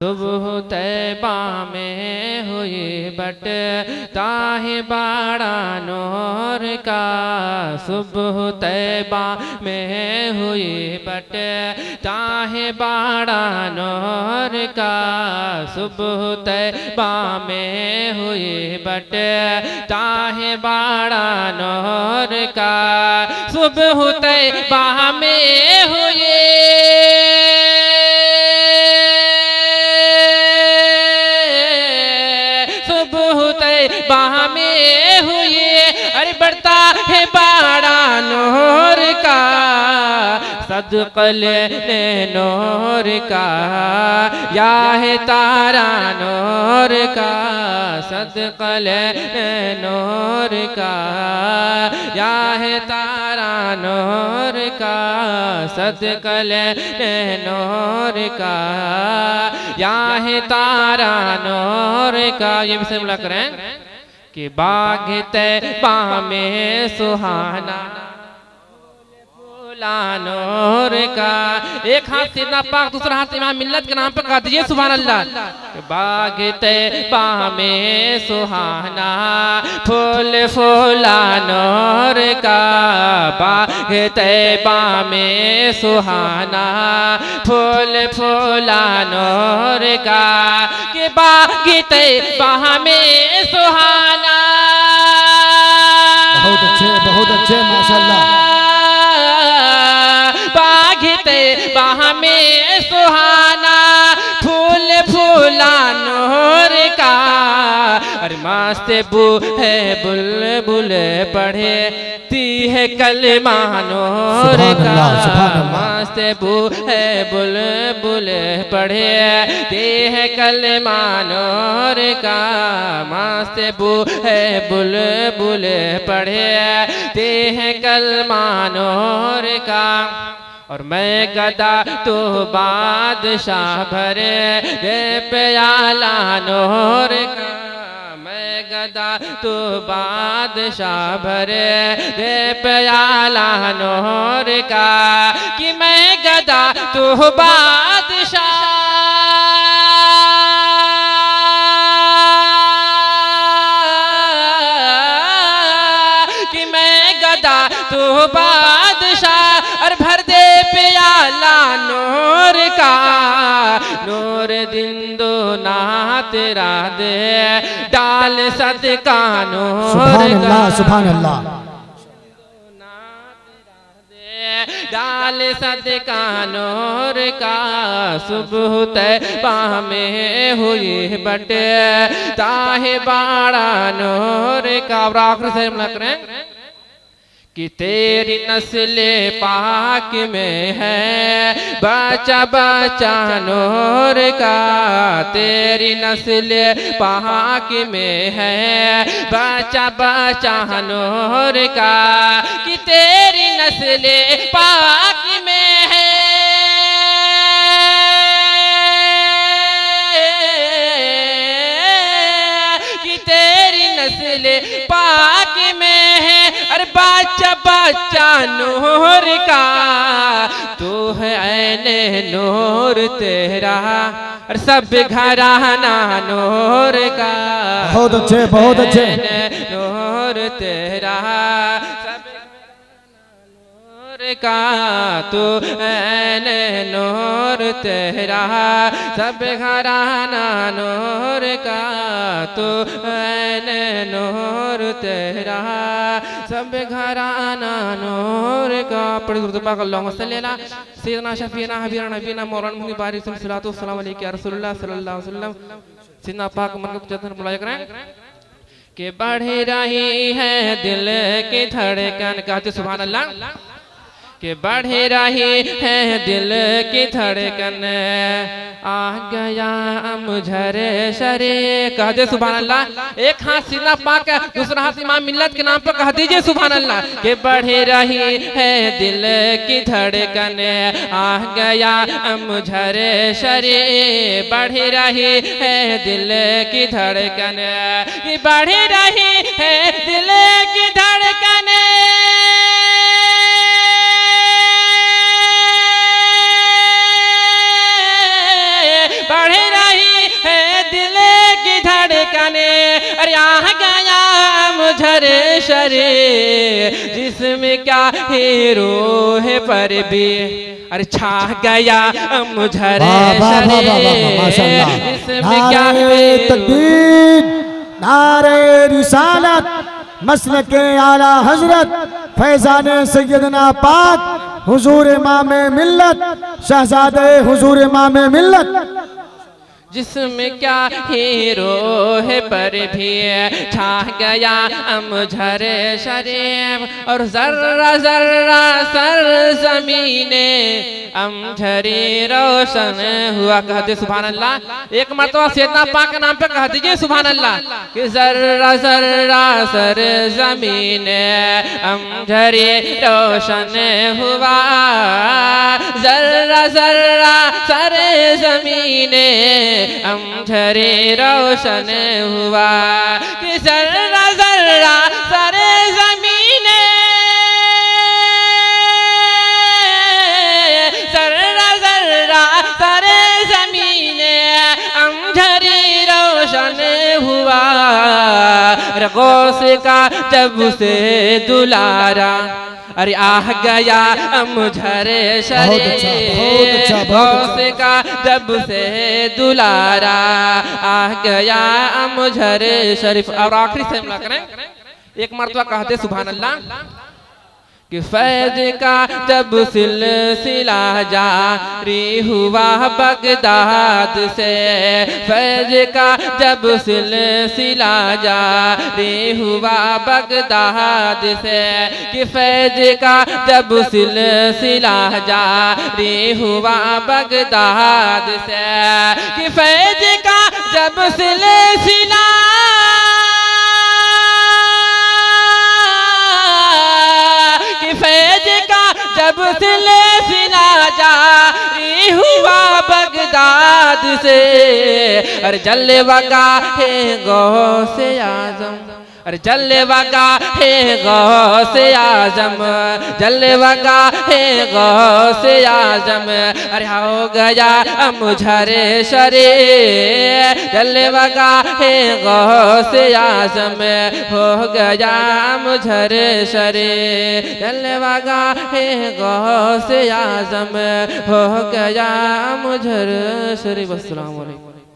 सुबह तैबा में हुई बट ताहे बाड़ा नूर का। सुबह तैबा में हुई बट ताहे बाड़ा नूर का। सुबह तैबा में हुई बट ताहे बाड़ा नूर का। सुबह तैबा में हुई बाह में हुई अरे बढ़ता है बाड़ा नूर का। सदक़ल नूर का या है तारा नूर का। सदक़ल नूर का या है तारा नूर का। सदक़ल नूर का या है तारा नूर का। ये भी से मिला करें कि बाग तैबा में सुहाना फूला नूर का। एक हाथ सीना पाक दूसरा हाथ इमाम मिल्लत के नाम पर कह दीजिए सुभान अल्लाह। बाग तैबा में सुहाना फूल फूला नूर का। बाग तैबा में सुहाना फूल फूला नूर का। कि बाग तैबा में सुहाना बहुत अच्छे माशाअल्लाह। बाग तैबा में सुहाना फूल फूला नूर का। अरे मस्त बू है बुलबुल पढ़े ती है कलमा नूर का। मस्त बू है बुलबुल पढ़े ती है कलमा नूर का। मस्त बू है बुलबुल पढ़े ती है कलमा नूर का। और मैं गदा तो बादशाह भरे दे प्याला नूर का। मैं गदा तो बादशाह भरे दे प्याला नूर का। कि मैं गदा तो बादशाह कि मैं गदा तो बादशाह और भर दे प्याला नूर का। नूर दिन दो ना तेरा दे डाल सदका नूर का। सुभान अल्लाह। डाल सदका नूर का। सुबह तैबा में हुई बट ताहे बाड़ा नूर का। और आखिर से हम करें कि तेरी नस्ल पाक में है बचा बचा नूर का। तेरी नस्ल पाक में है बचा बचा नूर का। कि तेरी नस्ल पाक में है कि तेरी नस्ल पाक में है अरे बच्चा बच्चा नूर का। तू है ऐने नूर तेरा और सब घराना नूर का। बहुत अच्छे बहुत अच्छे। नूर तेरा सब नूर का। तू ऐने नूर तेरा सब घराना नूर का। तू ऐने नूर तेरा सब घराना नूर का। पढ़ी दुरुद अल्लाहुम्मा सल्ली अला सय्यिदना शफीना हबीबना नबीना मौलाना मुहम्मद बारिक सल्लल्लाहु अलैहि रसूलुल्लाह सल्लल्लाहु अलैहि वसल्लम। सीना पाक मन को जतन बुलाया करें कि बढ़ रही है दिल की धड़कन। कहते सुभान अल्लाह। कि बढ़ रही है दिल की धड़कन आ गया मुझरे शरे। कह दे सुभान अल्लाह। एक हाथ सीना पाक दूसरा हाथ इमाम मिल्लत के नाम पर कह दीजिए सुभान अल्लाह। कि बढ़ रही है दिल की धड़कन आ गया मुझरे शरे। बढ़ रही है दिल की धड़कन कि बढ़ रही है दिल की धड़कन बढ़ रही शरे जिसमें क्या हीरो है पर भी अरे छा गया मुझर शरे जिसमें क्या तकबीर नारे रिसालत मसलके आला हजरत फैजान सैयदना पाक हुजूर इमाम मिल्लत शहजादे हुजूर इमाम मिल्लत जिसमें क्या हीरो है पर भी छा गया मुझर शरीफ और जर्रा जर्रा सर जमीने अमझरी रोशन हुआ। कहते सुभान अल्लाह। एक मरतबा सैयदना पाक के नाम पे कह दीजिए सुभान अल्लाह कि जर्रा जर्रा सर जमीने अमझरी रोशन हुआ। जर्रा जर्रा सर जमीने अमझरे रोशन हुआ कि जर्रा जर्रा सारे जमीने जर्रा जर्रा सारे जमीने अमझरे रोशन हुआ। गौस का जब से दुलारा अरे आह गया मुझर शरीफ गौस का जब से दुलारा आह गया मुझर शरीफ। और आखिरी से हमला करें एक मरतबा कहते सुभान अल्लाह कि फैज का जब सिलसिला जारी हुआ बगदाद से फैज का जब सिलसिला जारी हुआ बगदाद से कि फैज का जब सिलसिला जारी हुआ बगदाद से कि फैज का जब सिलसिला फैज का जब सिलसिला जारी हुआ बगदाद से अरे जलवा का है गौसे आजम अरे जलवा का है गौसे आजम जलवा का है गौसे आजम अरे हो गया मुझर शरे जलवा का है गौसे आजम हो गया मुझर शरे जलवा का है गौसे आजम हो गया मुझर शरे। अस्सलाम वालेकुम।